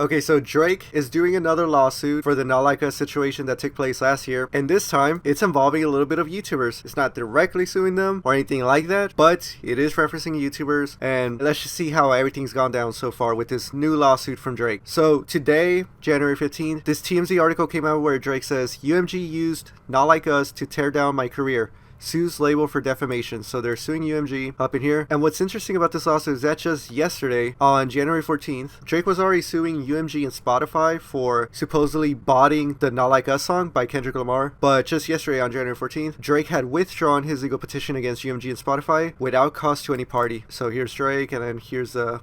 Okay, so Drake is doing another lawsuit for the Not Like Us situation that took place last year, and this time it's involving a little bit of YouTubers. It's not directly suing them or anything like that, but it is referencing YouTubers, and let's just see how everything's gone down so far with this new lawsuit from Drake. So today, January 15th, this TMZ article came out where Drake says, UMG used Not Like Us to tear down my career. Sues label for defamation. So they're suing UMG up in here. And what's interesting about this lawsuit is that just yesterday, on January 14th, Drake was already suing UMG and Spotify for supposedly botting the Not Like Us song by Kendrick Lamar. But just yesterday, on January 14th, Drake had withdrawn his legal petition against UMG and Spotify without cost to any party. So here's Drake, and then here's the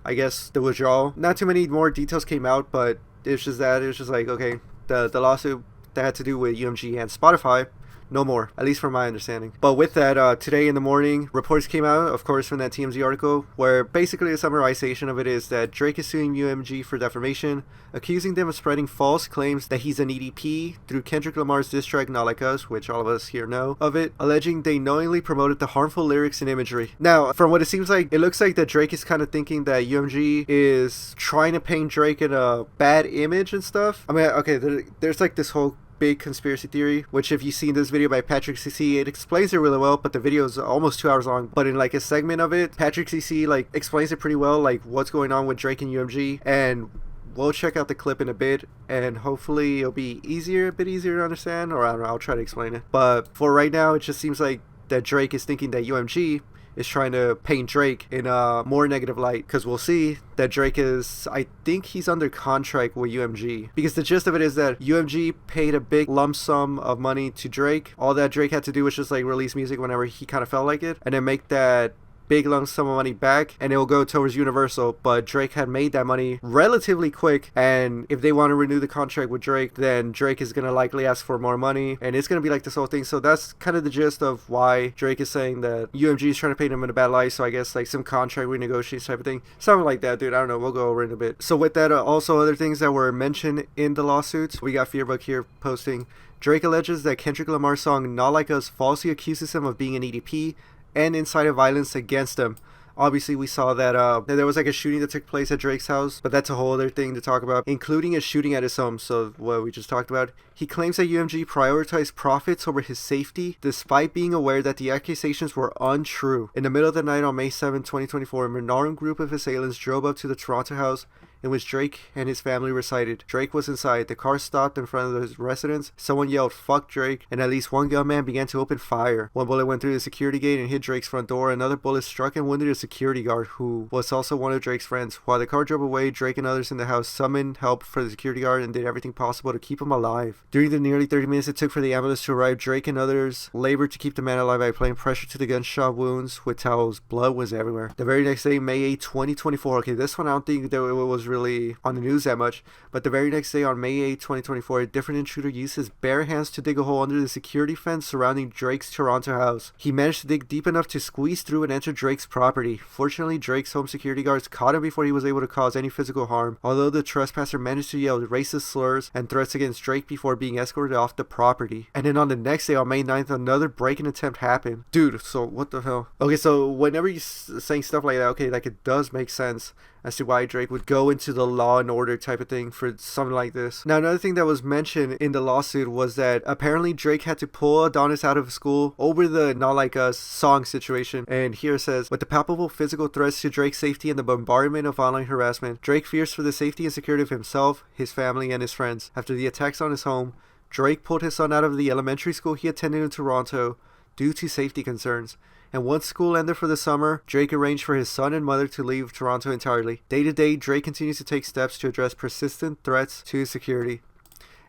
withdrawal. Not too many more details came out, but it's just that. It was just like, okay, the lawsuit that had to do with UMG and Spotify, no more, at least from my understanding. But with that, today in the morning, reports came out, of course, from that TMZ article, where basically a summarization of it is that Drake is suing UMG for defamation, accusing them of spreading false claims that he's an EDP through Kendrick Lamar's diss track Not Like Us, which all of us here know of it, alleging they knowingly promoted the harmful lyrics and imagery. Now, from what it seems like, it looks like that Drake is kind of thinking that UMG is trying to paint Drake in a bad image and stuff. I mean, okay, there's like this whole big conspiracy theory, which if you've seen this video by Patrick CC, it explains it really well, but the video is almost 2 hours long. But in like a segment of it, Patrick CC like explains it pretty well, like what's going on with Drake and UMG, and we'll check out the clip in a bit, and hopefully it'll be a bit easier to understand, or I don't know, I'll try to explain it. But for right now, it just seems like that Drake is thinking that UMG is trying to paint Drake in a more negative light, because we'll see that Drake is, I think he's under contract with UMG, because the gist of it is that UMG paid a big lump sum of money to Drake. All that Drake had to do was just like release music whenever he kind of felt like it, and then make that big lump sum of money back, and it will go towards Universal. But Drake had made that money relatively quick, and if they want to renew the contract with Drake, then Drake is going to likely ask for more money, and it's going to be like this whole thing. So that's kind of the gist of why Drake is saying that UMG is trying to paint him in a bad light. So I guess like some contract renegotiation type of thing, something like that, dude. I don't know, we'll go over it in a bit. So with that, also other things that were mentioned in the lawsuits, we got Fearbook here posting, Drake alleges that Kendrick Lamar's song Not Like Us falsely accuses him of being an EDP and incited violence against him. Obviously, we saw that there was like a shooting that took place at Drake's house, but that's a whole other thing to talk about, including a shooting at his home. So what we just talked about. He claims that UMG prioritized profits over his safety, despite being aware that the accusations were untrue. In the middle of the night on May 7, 2024, a unarmed group of assailants drove up to the Toronto house in which Drake and his family resided. Drake was inside. The car stopped in front of his residence. Someone yelled, "Fuck Drake," and at least one gunman began to open fire. One bullet went through the security gate and hit Drake's front door. Another bullet struck and wounded a security guard, who was also one of Drake's friends. While the car drove away, Drake and others in the house summoned help for the security guard and did everything possible to keep him alive. During the nearly 30 minutes it took for the ambulance to arrive, Drake and others labored to keep the man alive by applying pressure to the gunshot wounds with towels. Blood was everywhere. The very next day, May 8, 2024. Okay, this one I don't think that it was really on the news that much, but the very next day on May 8, 2024, a different intruder used his bare hands to dig a hole under the security fence surrounding Drake's Toronto house. He managed to dig deep enough to squeeze through and enter Drake's property. Fortunately, Drake's home security guards caught him before he was able to cause any physical harm, although the trespasser managed to yell racist slurs and threats against Drake before being escorted off the property. And then on the next day, on May 9th, another break-in attempt happened. Dude, so what the hell? Okay, so whenever you're saying stuff like that, okay, like it does make sense as to why Drake would go into the law and order type of thing for something like this. Now, another thing that was mentioned in the lawsuit was that apparently Drake had to pull Adonis out of school over the Not Like Us song situation. And here it says, with the palpable physical threats to Drake's safety and the bombardment of online harassment, Drake fears for the safety and security of himself, his family, and his friends. After the attacks on his home, Drake pulled his son out of the elementary school he attended in Toronto due to safety concerns. And once school ended for the summer, Drake arranged for his son and mother to leave Toronto entirely. Day to day, Drake continues to take steps to address persistent threats to his security.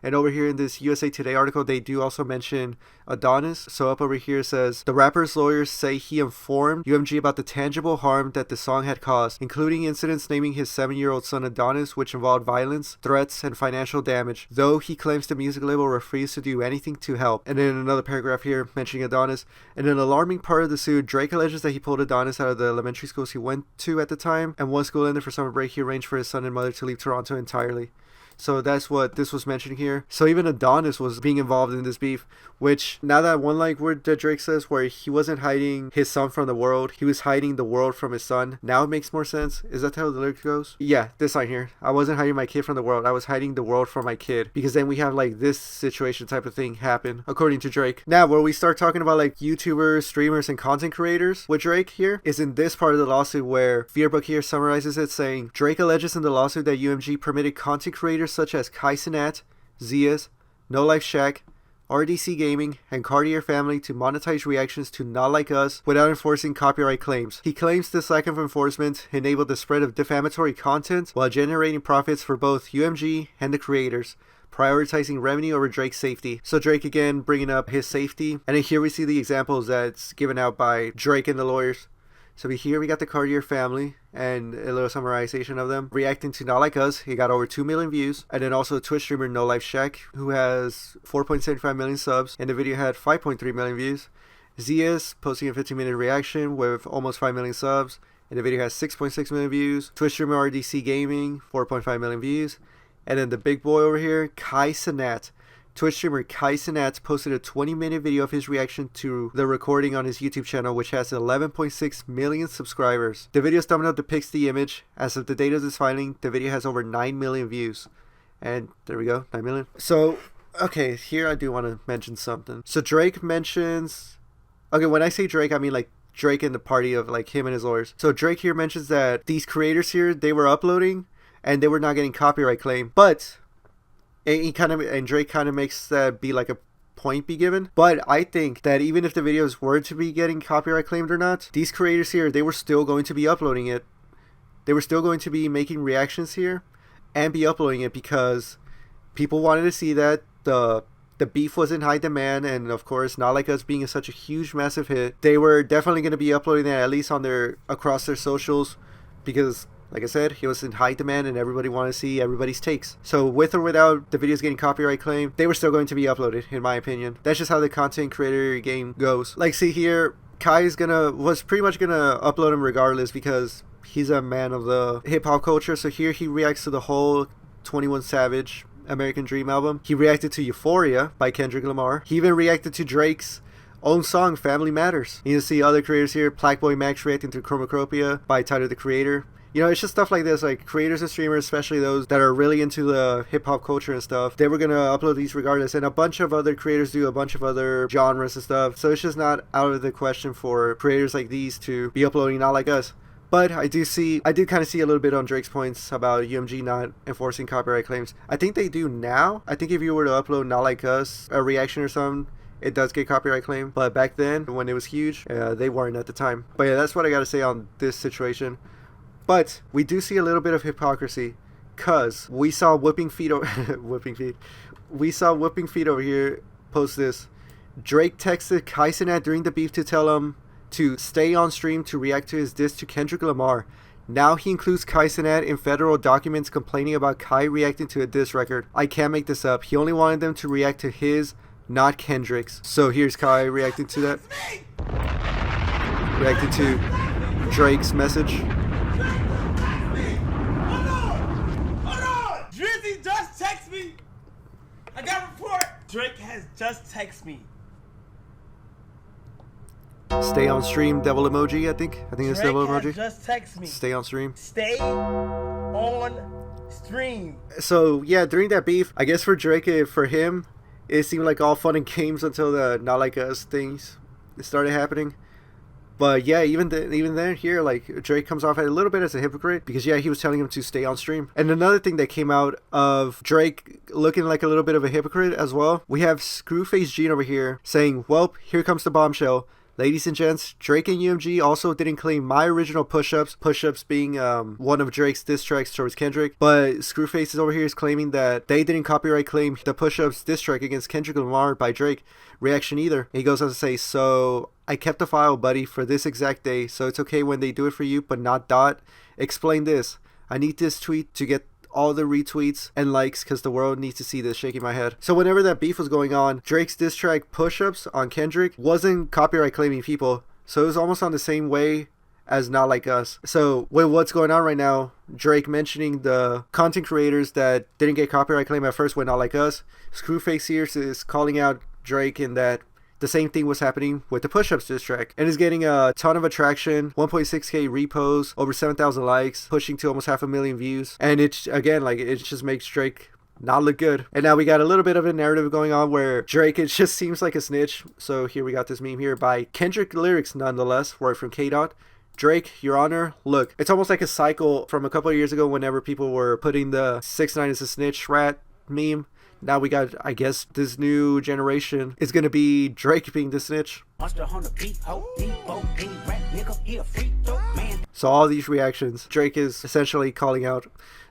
And over here in this USA Today article, they do also mention Adonis. So up over here says, the rapper's lawyers say he informed UMG about the tangible harm that the song had caused, including incidents naming his 7-year-old son Adonis, which involved violence, threats, and financial damage, though he claims the music label refused to do anything to help. And then another paragraph here mentioning Adonis. In an alarming part of the suit, Drake alleges that he pulled Adonis out of the elementary schools he went to at the time, and once school ended for summer break, he arranged for his son and mother to leave Toronto entirely. So that's what this was mentioning here. So even Adonis was being involved in this beef, which now that one like word that Drake says where he wasn't hiding his son from the world, he was hiding the world from his son. Now it makes more sense. Is that how the lyric goes? Yeah, this line here. I wasn't hiding my kid from the world. I was hiding the world from my kid. Because then we have like this situation type of thing happen, according to Drake. Now, where we start talking about like YouTubers, streamers, and content creators with Drake here is in this part of the lawsuit where Fearbook here summarizes it saying, Drake alleges in the lawsuit that UMG permitted content creators such as Kai Cenat, Zias, No Life Shack, RDC Gaming, and Cartier Family to monetize reactions to Not Like Us without enforcing copyright claims. He claims this lack of enforcement enabled the spread of defamatory content while generating profits for both UMG and the creators, prioritizing revenue over Drake's safety. So Drake again bringing up his safety, and then here we see the examples that's given out by Drake and the lawyers. So here we got the Cartier Family and a little summarization of them reacting to Not Like Us. He got over 2 million views. And then also Twitch streamer No Life Shack, who has 4.75 million subs, and the video had 5.3 million views. Zias posting a 15-minute reaction with almost 5 million subs, and the video has 6.6 million views. Twitch streamer RDC Gaming, 4.5 million views. And then the big boy over here, Kai Cenat. Twitch streamer Kai Cenat posted a 20-minute video of his reaction to the recording on his YouTube channel, which has 11.6 million subscribers. The video's thumbnail depicts the image. As of the date of this filing, the video has over 9 million views. And there we go, 9 million. So, okay, here I do want to mention something. So Drake mentions... Okay, when I say Drake, I mean like Drake and the party of like him and his lawyers. So Drake here mentions that these creators here, they were uploading and they were not getting copyright claim. But... And Drake kind of makes that be like a point be given. But I think that even if the videos were to be getting copyright claimed or not, these creators here, they were still going to be uploading it. They were still going to be making reactions here and be uploading it because people wanted to see that the beef was in high demand, and of course Not Like Us being such a huge massive hit, they were definitely going to be uploading that at least on across their socials because, like I said, he was in high demand and everybody wanted to see everybody's takes. So with or without the videos getting copyright claim, they were still going to be uploaded, in my opinion. That's just how the content creator game goes. Like, see here, Kai was pretty much gonna upload him regardless because he's a man of the hip-hop culture. So here he reacts to the whole 21 Savage American Dream album. He reacted to Euphoria by Kendrick Lamar. He even reacted to Drake's own song, Family Matters. You see other creators here, Blackboy Max reacting to Chromacropia by Tyler the Creator. You know, it's just stuff like this, like creators and streamers, especially those that are really into the hip-hop culture and stuff, they were going to upload these regardless, and a bunch of other creators do a bunch of other genres and stuff, so it's just not out of the question for creators like these to be uploading Not Like Us. But I do kind of see a little bit on Drake's points about UMG not enforcing copyright claims. I think they do now. I think if you were to upload Not Like Us, a reaction or something, it does get copyright claim, but back then, when it was huge, they weren't at the time. But yeah, that's what I got to say on this situation. But we do see a little bit of hypocrisy, cause we saw Whipping Feet We saw Whipping Feet over here post this. Drake texted Kai Cenat during the beef to tell him to stay on stream to react to his diss to Kendrick Lamar. Now he includes Kai Cenat in federal documents complaining about Kai reacting to a diss record. I can't make this up. He only wanted them to react to his, not Kendrick's. So here's Kai reacting to that. Reacting to Drake's message. I got a report. Drake has just texted me. Stay on stream, devil emoji, I think it's devil emoji. Drake just texted me. Stay on stream. Stay on stream. So yeah, during that beef, I guess for Drake, for him, it seemed like all fun and games until the Not Like Us things started happening. But yeah, even then here, like Drake comes off a little bit as a hypocrite because yeah, he was telling him to stay on stream. And another thing that came out of Drake looking like a little bit of a hypocrite as well, we have Screwface Gene over here saying, "Welp, here comes the bombshell. Ladies and gents, Drake and UMG also didn't claim my original push-ups being one of Drake's diss tracks towards Kendrick, but Screwface is over here is claiming that they didn't copyright claim the push-ups diss track against Kendrick Lamar by Drake reaction either." And he goes on to say, "So I kept the file, buddy, for this exact day, so it's okay when they do it for you, but not Dot. Explain this. I need this tweet to get all the retweets and likes because the world needs to see this," shaking my head. So whenever that beef was going on, Drake's diss track push-ups on Kendrick wasn't copyright claiming people, so it was almost on the same way as Not Like Us. So with what's going on right now, Drake mentioning the content creators that didn't get copyright claim at first with Not Like Us, Screwface here is calling out Drake in that the same thing was happening with the Push-Ups diss track, and is getting a ton of attraction, 1.6k reposts, over 7,000 likes, pushing to almost 500,000 views, and it's again like it just makes Drake not look good. And now we got a little bit of a narrative going on where Drake, it just seems like a snitch. So here we got this meme here by Kendrick Lyrics, nonetheless, word from K-Dot. Drake, Your Honor, look, it's almost like a cycle from a couple of years ago whenever people were putting the 6ix9ine is a snitch rat meme. Now we got, I guess, this new generation is going to be Drake being the snitch. So all these reactions, Drake is essentially calling out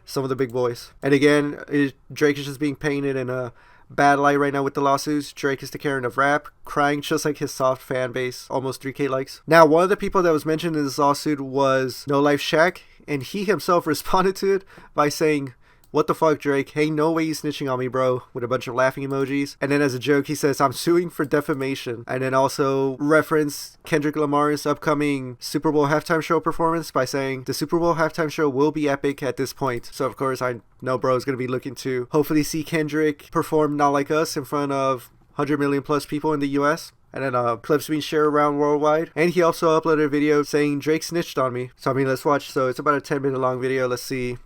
some of the big boys. And again, Drake is just being painted in a bad light right now with the lawsuits. Drake is the Karen of rap, crying just like his soft fan base, almost 3k likes. Now, one of the people that was mentioned in this lawsuit was No Life Shaq, and he himself responded to it by saying, "What the fuck, Drake? Hey, no way you snitching on me, bro," with a bunch of laughing emojis. And then as a joke, he says, "I'm suing for defamation." And then also reference Kendrick Lamar's upcoming Super Bowl halftime show performance by saying, "The Super Bowl halftime show will be epic at this point." So of course, I know bro is going to be looking to hopefully see Kendrick perform Not Like Us in front of 100 million plus people in the US. And then clips being shared around worldwide. And he also uploaded a video saying Drake snitched on me. So I mean, let's watch. So it's about a 10-minute long video. Let's see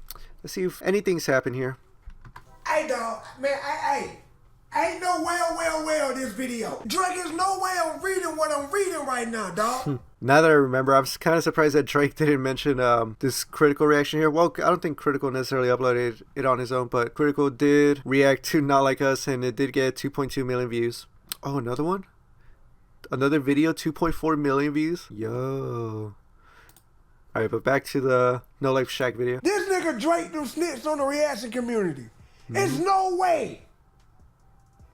if anything's happened here. Hey, dog, man, ain't no well this video. Drake is no way I'm reading what I'm reading right now, dog. Now that I remember, I'm kind of surprised that Drake didn't mention this Critical reaction here. Well, I don't think Critical necessarily uploaded it on his own, but Critical did react to Not Like Us, and it did get 2.2 million views. Oh, another one? Another video, 2.4 million views? Yo. Alright, but back to the No Life Shaq video. This nigga Drake them snitched on the reaction community. It's no way.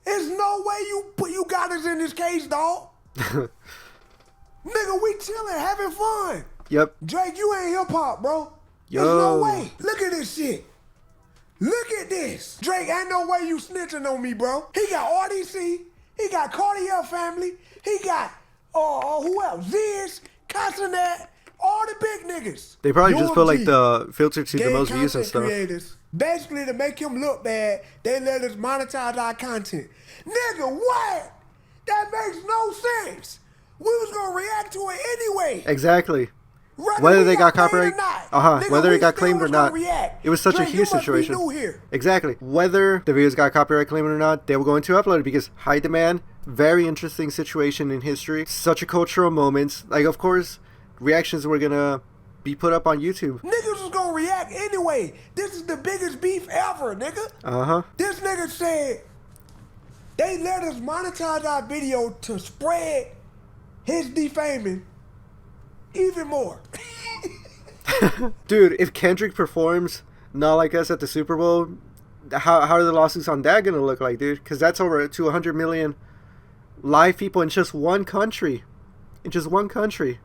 It's no way you got us in this case, dog. Nigga, we chilling, having fun. Yep. Drake, you ain't hip hop, bro. Yo. There's no way. Look at this shit. Look at this. Drake, ain't no way you snitching on me, bro. He got RDC. He got Cartier family. He got, who else? Ziz, Castanet, all the big niggas. They probably just put like the filter to the most views and stuff. Creators. Basically, to make him look bad, they let us monetize our content. Nigga, what? That makes no sense. We was gonna react to it anyway. Exactly. Whether they got copyright, whether it got claimed or not, it was such a huge situation. Exactly. Whether the videos got copyright claimed or not, they were going to upload it because high demand, very interesting situation in history, such a cultural moment. Like, of course, reactions were gonna be put up on YouTube. Niggas was gonna react anyway. This is the biggest beef ever, nigga. This nigga said they let us monetize our video to spread his defaming even more. Dude, if Kendrick performs Not Like Us at the Super Bowl, how are the lawsuits on that gonna look like, dude? Because that's over to 100 million live people in just one country. In just one country.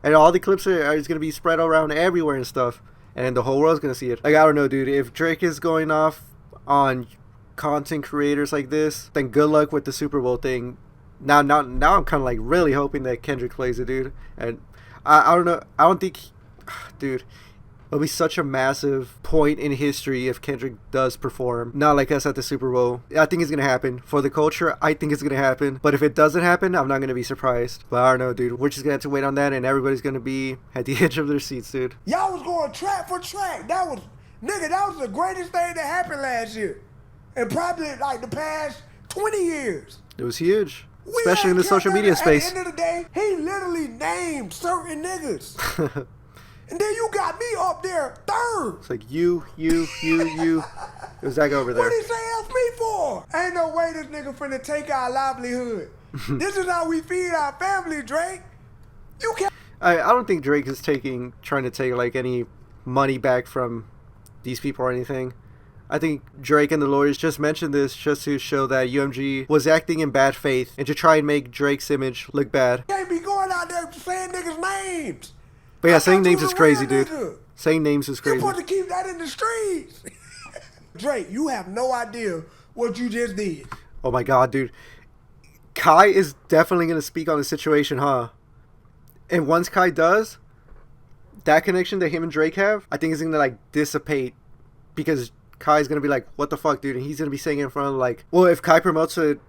And all the clips are going to be spread around everywhere and stuff. And the whole world's going to see it. Like, I don't know, dude. If Drake is going off on content creators like this, then good luck with the Super Bowl thing. Now I'm kind of like really hoping that Kendrick plays it, dude. And I don't know. I don't think, dude, it'll be such a massive point in history if Kendrick does perform Not Like Us at the Super Bowl. I think it's going to happen. For the culture, I think it's going to happen. But if it doesn't happen, I'm not going to be surprised. But I don't know, dude. We're just going to have to wait on that, and everybody's going to be at the edge of their seats, dude. Y'all was going track for track. That was the greatest thing that happened last year. And probably like the past 20 years. It was huge. Especially in the social media space. At the end of the day, he literally named certain niggas. And then you got me up there third. It's like you. It was that guy over there. What did he say F me for? Ain't no way this nigga finna take our livelihood. This is how we feed our family, Drake. You can't. I don't think Drake is trying to take like any money back from these people or anything. I think Drake and the lawyers just mentioned this just to show that UMG was acting in bad faith and to try and make Drake's image look bad. Can't be going out there saying niggas' names. But yeah, saying names is crazy, dude. Saying names is crazy. You're supposed to keep that in the streets. Drake, you have no idea what you just did. Oh my god, dude. Kai is definitely going to speak on the situation, huh? And once Kai does, that connection that him and Drake have, I think is gonna like dissipate because Kai's gonna be like, what the fuck, dude? And he's gonna be saying it in front of like, well, if Kai promotes it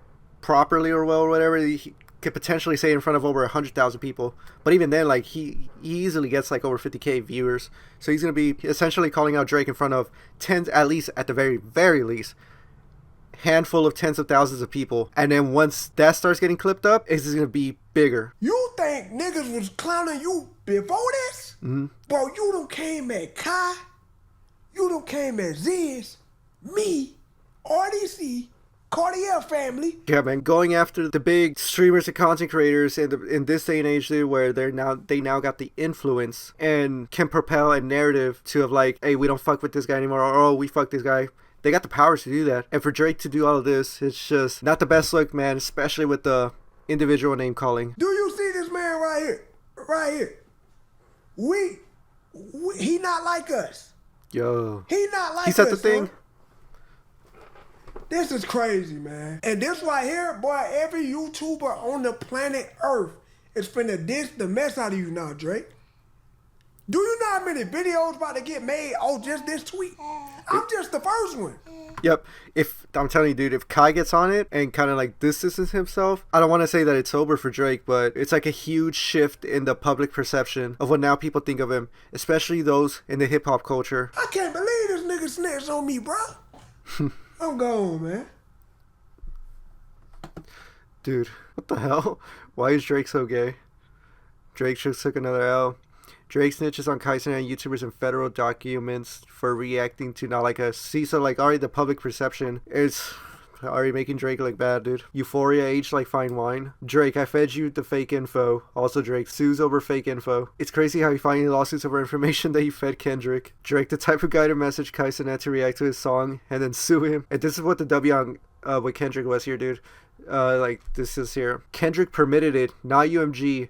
properly or well or whatever, he could potentially say it in front of over 100,000 people. But even then, like, he easily gets like over 50K viewers. So he's gonna be essentially calling out Drake in front of tens, at least at the very least, handful of tens of thousands of people. And then once that starts getting clipped up, it's gonna be bigger. You think niggas was clowning you before this? Mm-hmm. Bro, you done came at Kai. You done came at Ziz, me, RDC, Cartier family. Yeah, man, going after the big streamers and content creators in this day and age, dude, where they now got the influence and can propel a narrative to of like, hey, we don't fuck with this guy anymore, or oh, we fuck this guy. They got the powers to do that. And for Drake to do all of this, it's just not the best look, man, especially with the individual name calling. Do you see this man right here? Right here. He not like us. Yo. He not like us. He said the thing. Son. This is crazy, man. And this right here, boy, every YouTuber on the planet Earth is finna diss the mess out of you now, Drake. Do you know how many videos about to get made off just this tweet? I'm just the first one. Yep. If I'm telling you, dude, if Kai gets on it and kind of like distances himself, I don't want to say that it's over for Drake, but it's like a huge shift in the public perception of what now people think of him, especially those in the hip hop culture. I can't believe this nigga snitched on me, bro. I'm gone, man. Dude, what the hell? Why is Drake so gay? Drake just took another L. Drake snitches on Kaisen and YouTubers in federal documents for reacting to not like a... See, so like already the public perception is already making Drake look bad, dude. Euphoria aged like fine wine. Drake, I fed you the fake info. Also Drake, sues over fake info. It's crazy how you find lawsuits over information that you fed Kendrick. Drake, the type of guy to message Kaisen to react to his song and then sue him. And this is what the W on with Kendrick was here, dude. Like, this is here. Kendrick permitted it, not UMG.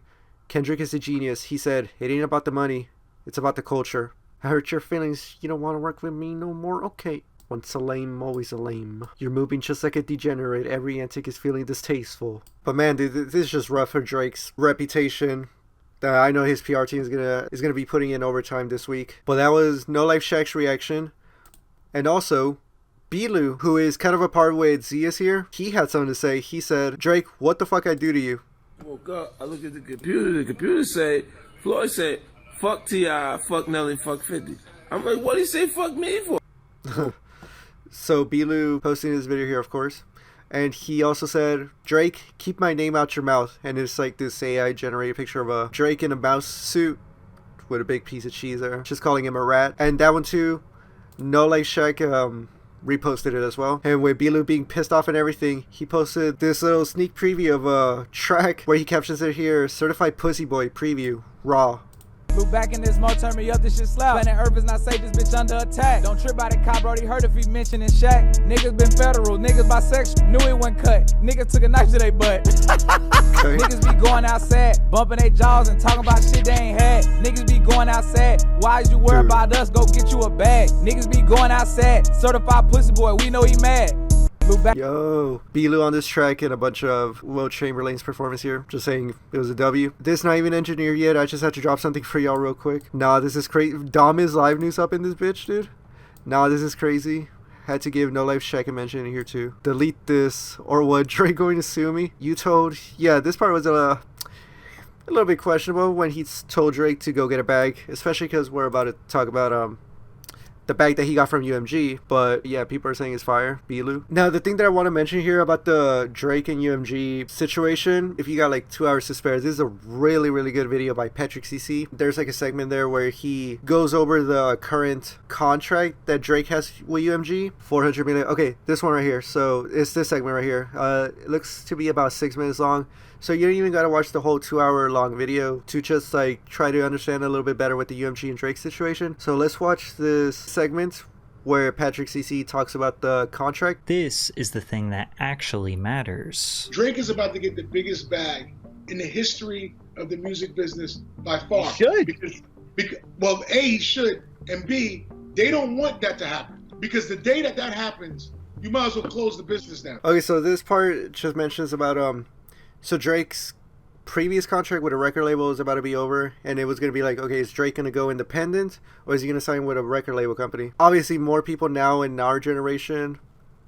Kendrick is a genius. He said, it ain't about the money. It's about the culture. I hurt your feelings. You don't want to work with me no more? Okay. Once a lame, always a lame. You're moving just like a degenerate. Every antic is feeling distasteful. But man, dude, this is just rough for Drake's reputation. I know his PR team is gonna be putting in overtime this week. But that was No Life Shaq's reaction. And also, Bilu, who is kind of a part with Zias here, he had something to say. He said, Drake, what the fuck I do to you? Woke up, I looked at the computer said, Floyd said, fuck T.I., fuck Nelly, fuck 50. I'm like, what did he say fuck me for? So Bilu posting this video here, of course. And he also said, Drake, keep my name out your mouth. And it's like this AI generated picture of a Drake in a mouse suit with a big piece of cheese there. Just calling him a rat. And that one too, No Life Shaq, reposted it as well. And with Bilu being pissed off and everything, he posted this little sneak preview of a track where he captions it here, Certified Pussy Boy Preview, Raw. Move back in this mode, turn me up, this shit slap. Planet Earth is not safe, this bitch under attack. Don't trip by the cop, already heard if he mentioning Shaq. Niggas been federal, niggas bisexual, knew it wasn't cut. Niggas took a knife to their butt. Okay. Niggas be going outside, bumping their jaws and talking about shit they ain't had. Niggas be going outside, why is you worried about us, go get you a bag. Niggas be going outside, certified pussy boy, we know he mad. Yo, Bilu on this track and a bunch of Will Chamberlain's performance here. Just saying it was a W. This not even engineered yet. I just had to drop something for y'all real quick. Nah, this is crazy. Dom is live news up in this bitch, dude. Nah, this is crazy. Had to give No Life Shaq a mention in here too. Delete this, or what? Drake going to sue me? You told... Yeah, this part was a little bit questionable when he told Drake to go get a bag, especially because we're about to talk about the bag that he got from UMG. But yeah, people are saying it's fire. Bilu. Now the thing that I want to mention here about the Drake and UMG situation, if you got like 2 hours to spare, this is a really good video by Patrick CC. There's like a segment there where he goes over the current contract that Drake has with UMG, 400 million. Okay, this one right here. So it's this segment right here. It looks to be about 6 minutes long. So you don't even gotta watch the whole 2 hour long video to just like try to understand a little bit better with the UMG and Drake situation. So let's watch this segment where Patrick CC talks about the contract. This is the thing that actually matters. Drake is about to get the biggest bag in the history of the music business by far. He should. Because well, A, he should, and B, they don't want that to happen. Because the day that happens, you might as well close the business down. Okay, so this part just mentions about so Drake's previous contract with a record label was about to be over, and it was going to be like, okay, is Drake going to go independent, or is he going to sign with a record label company? Obviously, more people now in our generation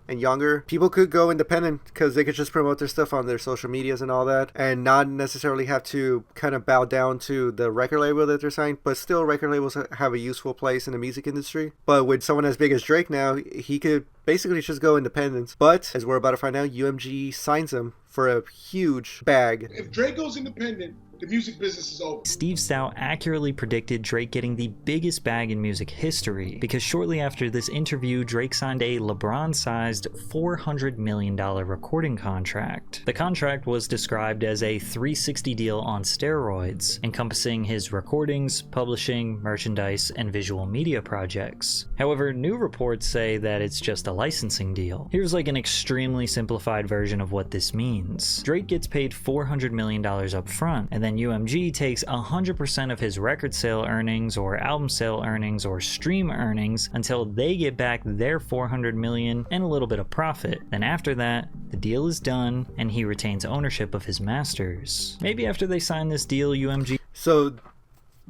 and younger, people could go independent because they could just promote their stuff on their social medias and all that, and not necessarily have to kind of bow down to the record label that they're signed. But still, record labels have a useful place in the music industry. But with someone as big as Drake now, he could basically just go independent. But as we're about to find out, UMG signs him for a huge bag. If Drake goes independent, the music business is over. Steve Stout accurately predicted Drake getting the biggest bag in music history, because shortly after this interview, Drake signed a LeBron-sized $400 million recording contract. The contract was described as a 360 deal on steroids, encompassing his recordings, publishing, merchandise, and visual media projects. However, new reports say that it's just a licensing deal. Here's like an extremely simplified version of what this means. Drake gets paid $400 million up front, and then UMG takes 100% of his record sale earnings or album sale earnings or stream earnings until they get back their $400 million and a little bit of profit. Then after that, the deal is done and he retains ownership of his masters. Maybe after they sign this deal, UMG... So,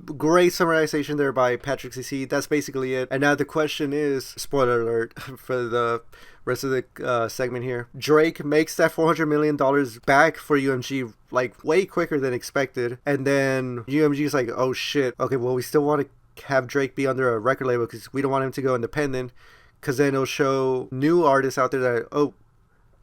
great summarization there by Patrick CC. That's basically it. And now the question is, spoiler alert for the rest of the segment here, Drake makes that $400 million back for UMG like way quicker than expected, and then UMG is like, oh shit, okay, well we still want to have Drake be under a record label because we don't want him to go independent, because then it'll show new artists out there that,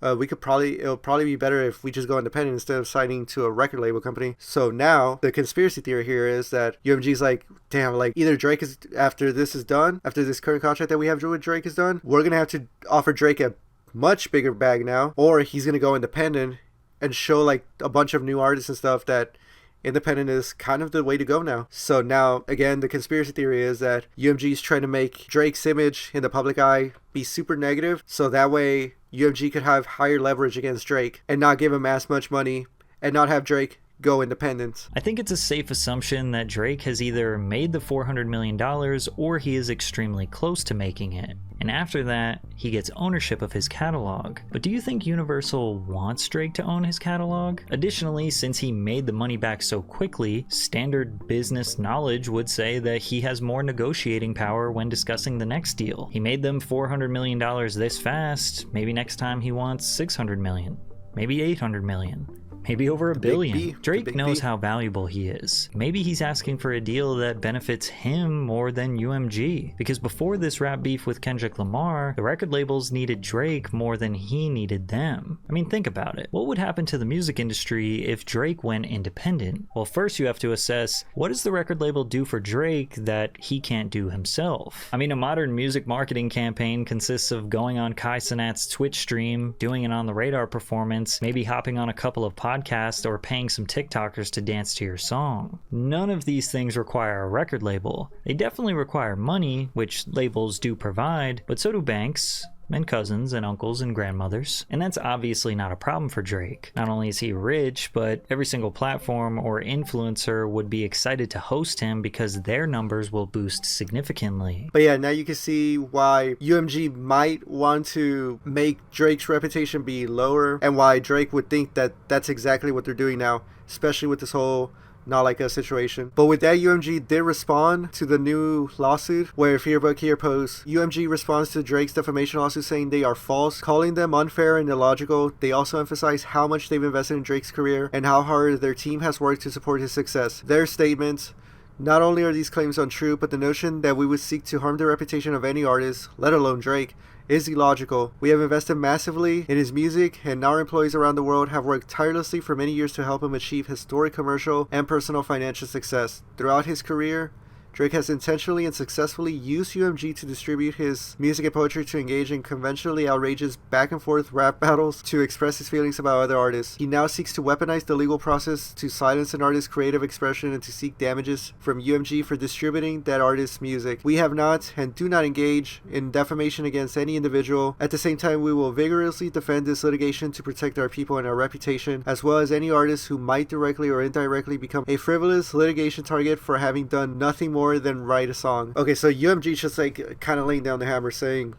it'll probably be better if we just go independent instead of signing to a record label company. So now the conspiracy theory here is that UMG's like, damn, like either Drake is, after this is done, after this current contract that we have with Drake is done, we're gonna have to offer Drake a much bigger bag now, or he's gonna go independent and show like a bunch of new artists and stuff that independent is kind of the way to go now. So now, again, the conspiracy theory is that UMG is trying to make Drake's image in the public eye be super negative, so that way UMG could have higher leverage against Drake and not give him as much money and not have Drake go independent. I think it's a safe assumption that Drake has either made the $400 million or he is extremely close to making it. And after that, he gets ownership of his catalog. But do you think Universal wants Drake to own his catalog? Additionally, since he made the money back so quickly, standard business knowledge would say that he has more negotiating power when discussing the next deal. He made them $400 million this fast, maybe next time he wants $600 million, maybe $800 million. Maybe over $1 billion. Drake knows how valuable he is. Maybe he's asking for a deal that benefits him more than UMG. Because before this rap beef with Kendrick Lamar, the record labels needed Drake more than he needed them. I mean, think about it. What would happen to the music industry if Drake went independent? Well, first you have to assess, what does the record label do for Drake that he can't do himself? I mean, a modern music marketing campaign consists of going on Kai Cenat's Twitch stream, doing an On the Radar performance, maybe hopping on a couple of podcasts, or paying some TikTokers to dance to your song. None of these things require a record label. They definitely require money, which labels do provide, but so do banks, and cousins and uncles and grandmothers. And that's obviously not a problem for Drake. Not only is he rich, but every single platform or influencer would be excited to host him because their numbers will boost significantly. But yeah, now you can see why UMG might want to make Drake's reputation be lower, and why Drake would think that that's exactly what they're doing now, especially with this whole Not Like Us situation. But with that, UMG did respond to the new lawsuit, where if Fearbook here posts, UMG responds to Drake's defamation lawsuit saying they are false, calling them unfair and illogical. They also emphasize how much they've invested in Drake's career and how hard their team has worked to support his success. Their statements: not only are these claims untrue, but the notion that we would seek to harm the reputation of any artist, let alone Drake, is illogical. We have invested massively in his music, and our employees around the world have worked tirelessly for many years to help him achieve historic commercial and personal financial success. Throughout his career, Drake has intentionally and successfully used UMG to distribute his music and poetry, to engage in conventionally outrageous back and forth rap battles, to express his feelings about other artists. He now seeks to weaponize the legal process to silence an artist's creative expression and to seek damages from UMG for distributing that artist's music. We have not and do not engage in defamation against any individual. At the same time, we will vigorously defend this litigation to protect our people and our reputation, as well as any artist who might directly or indirectly become a frivolous litigation target for having done nothing more more than write a song. Okay, so UMG's just like kind of laying down the hammer, saying,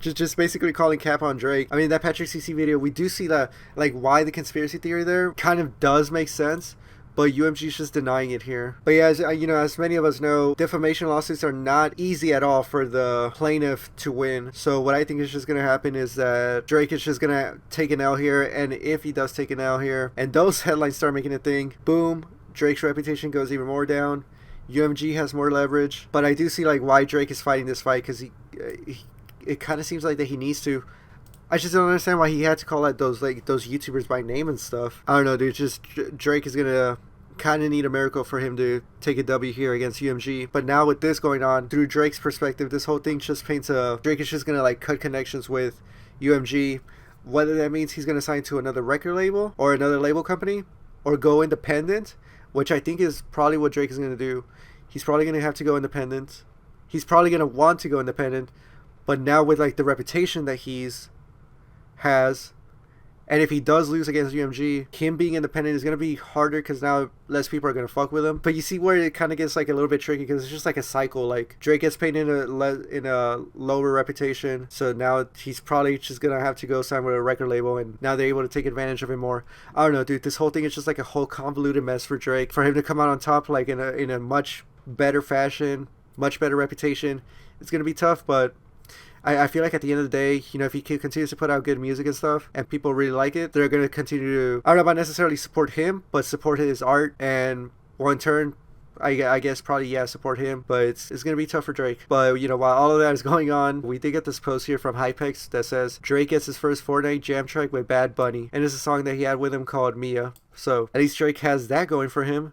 just basically calling cap on Drake. I mean, that Patrick CC video, we do see that, like, why the conspiracy theory there kind of does make sense. But UMG's just denying it here. But yeah, as you know, as many of us know, defamation lawsuits are not easy at all for the plaintiff to win. So what I think is just gonna happen is that Drake is just gonna take an L here, and if he does take an L here, and those headlines start making a thing, boom, Drake's reputation goes even more down. UMG has more leverage. But I do see like why Drake is fighting this fight, because it kind of seems like that he needs to. I just don't understand why he had to call out those YouTubers by name and stuff. I don't know, dude. Just Drake is gonna kind of need a miracle for him to take a W here against UMG. But now with this going on, through Drake's perspective, this whole thing just paints a Drake is just gonna like cut connections with UMG. Whether that means he's gonna sign to another record label or another label company or go independent, which I think is probably what Drake is gonna do. He's probably gonna have to go independent. He's probably gonna want to go independent. But now with like the reputation that he's has, and if he does lose against UMG, him being independent is going to be harder because now less people are going to fuck with him. But you see where it kind of gets like a little bit tricky, because it's just like a cycle. Like Drake gets paid in a lower reputation, so now he's probably just going to have to go sign with a record label, and now they're able to take advantage of him more. I don't know, dude. This whole thing is just like a whole convoluted mess for Drake. For him to come out on top like in a much better fashion, much better reputation, it's going to be tough, but I feel like at the end of the day, you know, if he continues to put out good music and stuff and people really like it, they're going to continue to, I don't know about necessarily support him, but support his art, and well, in turn, I guess probably, yeah, support him. But it's going to be tough for Drake. But, you know, while all of that is going on, we did get this post here from Hypex that says Drake gets his first Fortnite jam track with Bad Bunny, and it's a song that he had with him called Mia. So at least Drake has that going for him.